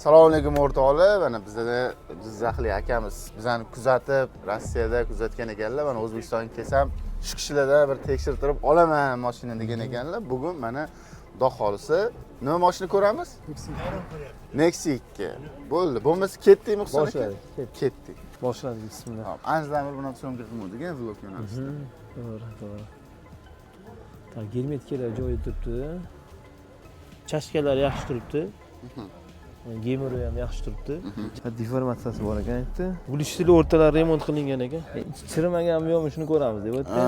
Assalomu alaykum o'rtoqlar. Mana bizda Jizzaxlik akamiz bizani kuzatib, Rossiyada kuzatgan ekanlar. Mana O'zbekistonga kelsam, shu kishilarda bir tekshirtirib olaman mashina degan ekanlar. Bugun mana Xudo xolisa nima mashina ko'ramiz? Nexi 2. Bo'ldi. Bo'lmasa ketdikmi hisobga? Ketdik. Boshladik, bismillah. Hop, anchadan beri buni syomka qilmadik-a, vlog yo'nalishida. To'g'ri. Ta germetkalar joyi turibdi. Chashkalar yaxshi turibdi. Gemeri ham yaxshi turibdi. Deformatsiyasi bor ekan aytdi. Gulishli o'rtalari remont qilingan ekan. Chirimaganmi yo'qmi shuni ko'ramiz deb aytdi.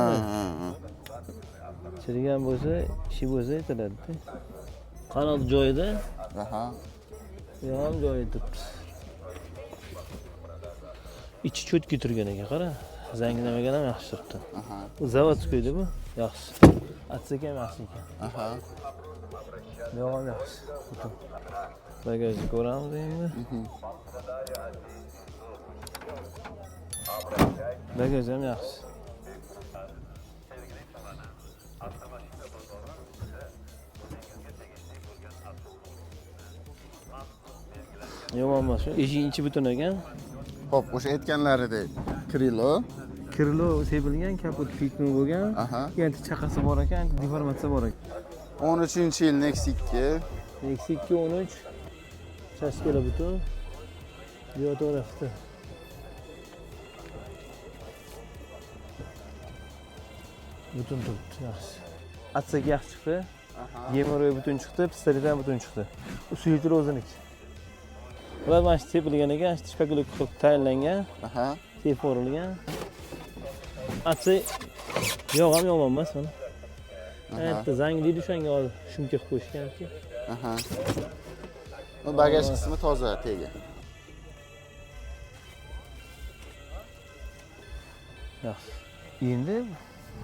Chirigan bo'lsa, ishi bo'lsa aytiladi. Qanot joyida. Aha. Ham joyi turibdi. İçi cho'tki turgan ekan, qara. Zanglamagan ham yaxshi turibdi. Aha. Bu zavodskoyda bu. Yaxshi. Atsak ham yaxshi ekan. Aha. Yo'q, yaxshi. Bagajni ko'ramiz endi. Bagaj ham yaxshi. Yomon emas shu. Eshiginchi butun ekan. Xo'p, o'sha aytganlaridek krilo. Krilo sebilgan, kapot fitmi bo'lgan. Aha. Endi chaqasi bor ekan, deformatsiya bor ekan. 13-yil Nexi 2. Nexi 2 13. Chashkala butun. Bu tarafda. Butun turibdi, yaxshi. Atsak yaxshi chiqdi. Gemeri butun chiqdi, pistolet ham butun chiqdi. Suyultiri o'ziniki. Bular mana shu tepilgan ekan, shpakulok qilib tayinlangan. Aha. Teporilgan. Atsak yo'q ham yomon emas mana. Aytdi, zanglaydi o'shanga shumka qilib qo'yishgan-ku. Aha. Bu bagaj qismi toza tega. Yaxshi. Endi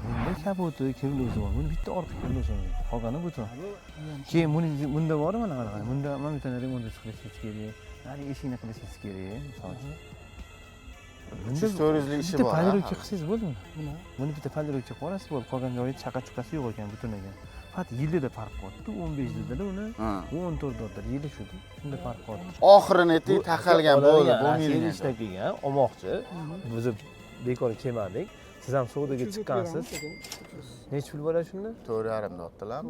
bunda kapoti, kirlosi bor. Buni bitta orqa kirlosi bor. Qolgani butun. Keyin bunda bor mana qanaqa. Bunda mana bitta remont qilish kerak. Hali eshikni qilish kerak, masalan. Bunda 400 lik ishi bor. Bitta palirovka qilsangiz bo'ldimi? Buni bitta palirovka qilasiz bo'ldi. Qolgan joyi chaqa-chuqasi yo'q ekan, butun ekan. Faqat yilda farq qildi. 15 yilda uni 14 dollar yili shu. Shunda farq qildi. Oxirini ayting, taqalgan bo'ldi, bo'lmaydi. Ishlab kelgan, olmoqchi. Biz bekor kelmadik. Siz ham savdoga chiqqansiz. Necha pul bo'ladi shunda? 4,5 dotdilar.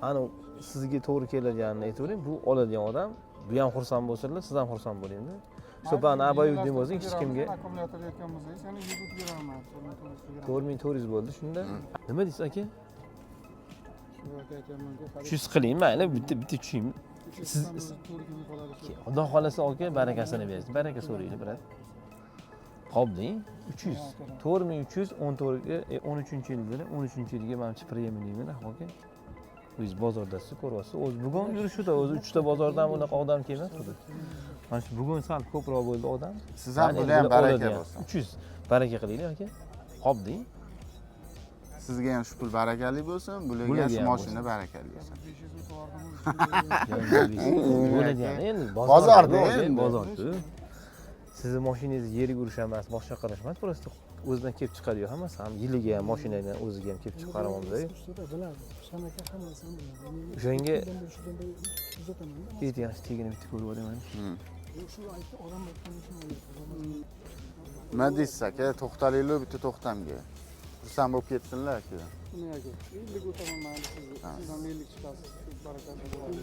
Ana sizga to'g'ri keladiganini aytavering. Bu oladigan odam bu ham xursand bo'lsalar, siz ham xursand bo'ling-da. So'pani abayud deb o'zing hech kimga akkumulyator aytgan bo'lsangiz, yana yigit beraman. 4400 bo'ldi shunda. Nima deysiz aka? Shu aka aytganman-ku. 300 qiling, mayli, bitta tushing. Siz Xudo xolasa aka barakasini bersin. Baraka so'raylik, birat. Qobding 300. 4300 13-yilda, 13-yilga mana shu premium deyman, aka. Biz bozordasiz ko'ryapsiz. O'zi bugun yurishida o'zi 3 ta bozordan bunaqa odam kelmasdi. Mana shu bugun sal ko'proq bo'ldi odam. Siz ham buni ham baraka bo'lsin. 300 baraka qilaylik aka. Qobding. Sizga ham shu pul barakali bo'lsin, bularga ham shu mashina barakali bo'lsin. Bo'ladigan endi bozorda, bozorda. Sizni mashinangiz yerga urish emas, boshqa qilish emas, просто o'zidan kelib chiqadi hammasi ham yiliga ham mashinadan o'ziga ham kelib chiqaramanda. Shanaka hammasini biladi. O'shanga ayting, tegini bitta ko'rib olaman. Shu aytdi, odam aytgan Nima deysiz aka? To'xtalaylik bitta to'xtamga. Xursand bo'lib ketsinlar aka. Nimaga? Yillik o'taman mayli siz ham yillik chiqasiz. Barakasi bo'ladi.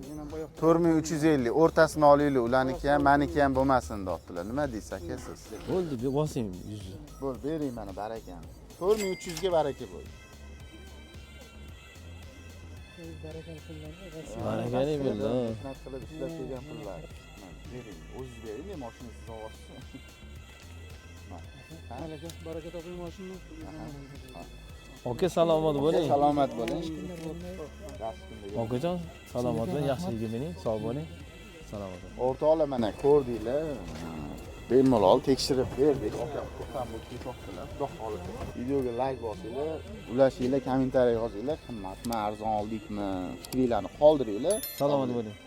Yana boyoq 4350 o'rtasini olaylik, ularniki ham, meniki ham bo'lmasin debdilar. Nima deysiz aka siz? Bo'ldi, bosing 100. Bo'l, bering mana barakani. 4300 ga baraka bo'ldi. barakali pullarni Barakali bo'ldi. Mehnat qilib ishlab kelgan pullar. Bering, o'zingiz bering, men mashinasiz olasiz. baraka toping mashinani. Aka salomat bo'ling. Salomat bo'ling. Okajon, salomat bo'ling, yaxshilik mening, sog' bo'ling. Salomat bo'ling. O'rtoqlar mana ko'rdinglar. Bemalol tekshirib berdik. Aka xursand bo'lib to'xtalar. Xudo xolisa. Videoga like bosinglar, ulashinglar, kommentariy yozinglar. Qimmatmi, arzon oldikmi, fikringlarni qoldiringlar. Salomat bo'ling.